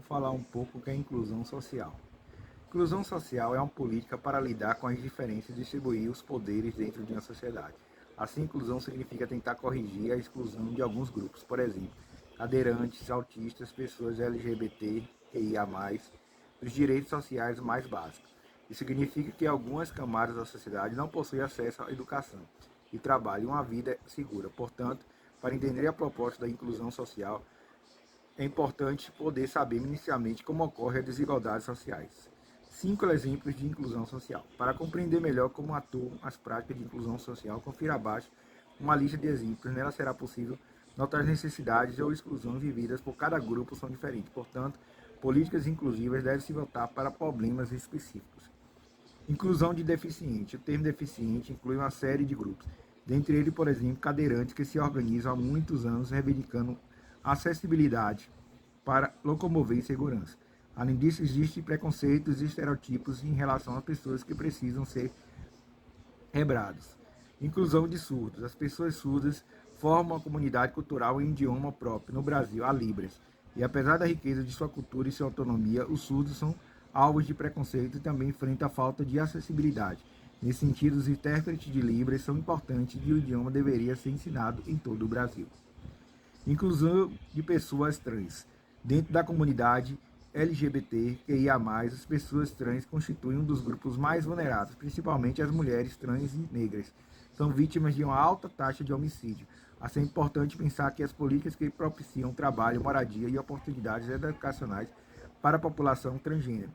vamos falar um pouco o que é inclusão social. Inclusão social é uma política para lidar com as diferenças e distribuir os poderes dentro de uma sociedade. Assim, inclusão significa tentar corrigir a exclusão de alguns grupos, por exemplo, cadeirantes, autistas, pessoas LGBT, QIA+, dos direitos sociais mais básicos. Isso significa que algumas camadas da sociedade não possuem acesso à educação e trabalho e uma vida segura. Portanto, para entender a proposta da inclusão social, é importante poder saber inicialmente como ocorrem as desigualdades sociais. 5 exemplos de inclusão social. Para compreender melhor como atuam as práticas de inclusão social, confira abaixo uma lista de exemplos. Nela será possível notar as necessidades ou exclusões vividas por cada grupo são diferentes. Portanto, políticas inclusivas devem se voltar para problemas específicos. Inclusão de deficiente. O termo deficiente inclui uma série de grupos. Dentre eles, por exemplo, cadeirantes que se organizam há muitos anos reivindicando acessibilidade para locomover em segurança. Além disso, existem preconceitos e estereotipos em relação a pessoas que precisam ser quebrados. Inclusão de surdos. As pessoas surdas formam uma comunidade cultural em idioma próprio. No Brasil, há Libras. E apesar da riqueza de sua cultura e sua autonomia, os surdos são alvos de preconceito e também enfrentam a falta de acessibilidade. Nesse sentido, os intérpretes de Libras são importantes e o idioma deveria ser ensinado em todo o Brasil. Inclusão de pessoas trans. Dentro da comunidade LGBTQIA+, as pessoas trans constituem um dos grupos mais vulneráveis, principalmente as mulheres trans e negras. São vítimas de uma alta taxa de homicídio. Assim, é importante pensar que as políticas que propiciam trabalho, moradia e oportunidades educacionais para a população transgênero.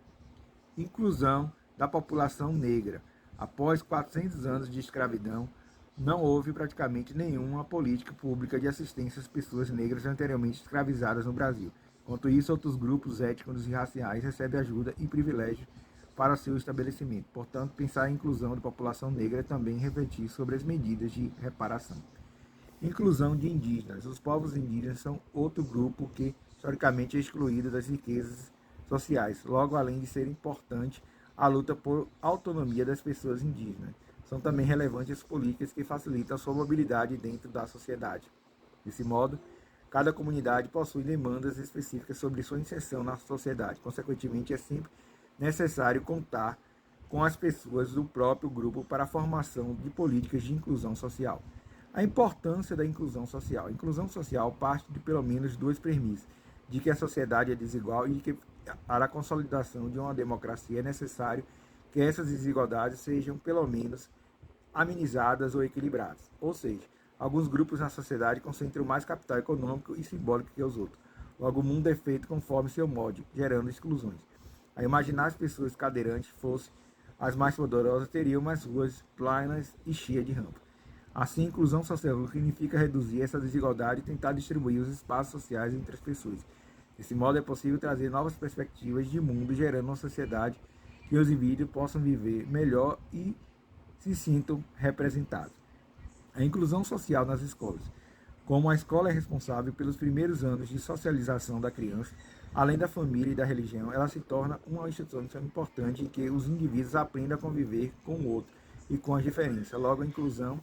Inclusão da população negra. Após 400 anos de escravidão, não houve praticamente nenhuma política pública de assistência às pessoas negras anteriormente escravizadas no Brasil. Enquanto isso, outros grupos étnicos e raciais recebem ajuda e privilégios para seu estabelecimento. Portanto, pensar em inclusão da população negra é também refletir sobre as medidas de reparação. Inclusão de indígenas. Os povos indígenas são outro grupo que, historicamente, é excluído das riquezas sociais. Logo, além de ser importante a luta por autonomia das pessoas indígenas, são também relevantes as políticas que facilitam a sua mobilidade dentro da sociedade. Desse modo, cada comunidade possui demandas específicas sobre sua inserção na sociedade. Consequentemente, é sempre necessário contar com as pessoas do próprio grupo para a formação de políticas de inclusão social. A importância da inclusão social. A inclusão social parte de pelo menos duas premissas: de que a sociedade é desigual e de que para a consolidação de uma democracia é necessário que essas desigualdades sejam pelo menos amenizadas ou equilibradas. Ou seja, alguns grupos na sociedade concentram mais capital econômico e simbólico que os outros. Logo, o mundo é feito conforme seu molde, gerando exclusões. A imaginar as pessoas cadeirantes fossem as mais poderosas, teriam mais ruas planas e cheias de rampas. Assim, inclusão social significa reduzir essa desigualdade e tentar distribuir os espaços sociais entre as pessoas. Desse modo, é possível trazer novas perspectivas de mundo, gerando uma sociedade que os indivíduos possam viver melhor e se sintam representados. A inclusão social nas escolas. Como a escola é responsável pelos primeiros anos de socialização da criança, além da família e da religião, ela se torna uma instituição importante em que os indivíduos aprendem a conviver com o outro e com as diferenças. Logo, a inclusão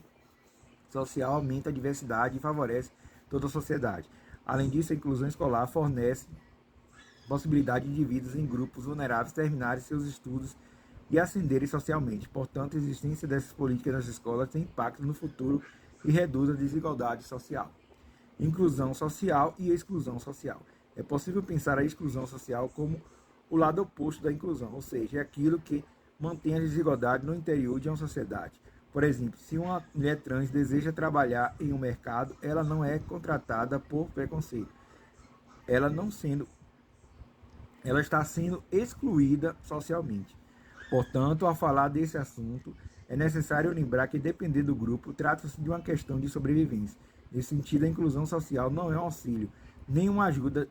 social aumenta a diversidade e favorece toda a sociedade. Além disso, a inclusão escolar fornece possibilidade de indivíduos em grupos vulneráveis terminarem seus estudos e ascenderem socialmente. Portanto, a existência dessas políticas nas escolas tem impacto no futuro e reduz a desigualdade social. Inclusão social e exclusão social. É possível pensar a exclusão social como o lado oposto da inclusão, ou seja, é aquilo que mantém a desigualdade no interior de uma sociedade. Por exemplo, se uma mulher trans deseja trabalhar em um mercado, ela não é contratada por preconceito. Ela não sendo, ela está sendo excluída socialmente. Portanto, ao falar desse assunto, é necessário lembrar que, dependendo do grupo, trata-se de uma questão de sobrevivência. Nesse sentido, a inclusão social não é um auxílio, nem uma ajuda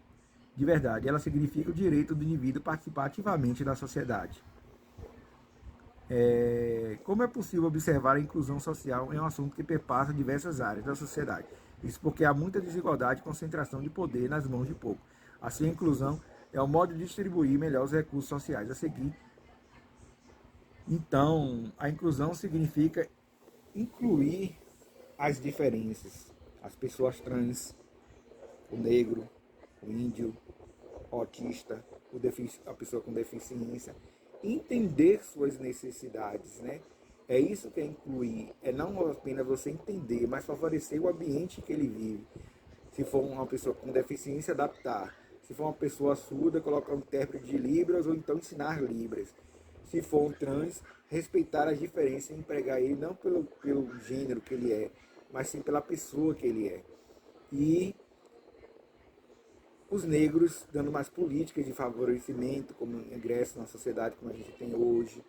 de verdade. Ela significa o direito do indivíduo participar ativamente da sociedade. Como é possível observar a inclusão social é um assunto que perpassa diversas áreas da sociedade. Isso porque há muita desigualdade e concentração de poder nas mãos de pouco. Assim, a inclusão é o modo de distribuir melhor os recursos sociais a seguir. Então, a inclusão significa incluir as diferenças, as pessoas trans, o negro, o índio, o autista, a pessoa com deficiência, entender suas necessidades, né? É isso que é incluir, é não apenas você entender, mas favorecer o ambiente que ele vive. Se for uma pessoa com deficiência, adaptar. Se for uma pessoa surda, colocar um intérprete de Libras ou então ensinar Libras. Se for um trans, respeitar as diferenças e empregar ele não pelo gênero que ele é, mas sim pela pessoa que ele é. E os negros dando mais políticas de favorecimento, como ingresso na sociedade como a gente tem hoje,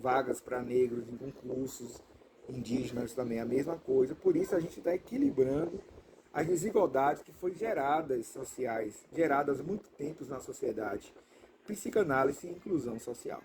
vagas para negros em concursos, indígenas também a mesma coisa. Por isso a gente está equilibrando as desigualdades que foram geradas sociais, geradas há muito tempo na sociedade. Psicanálise e inclusão social.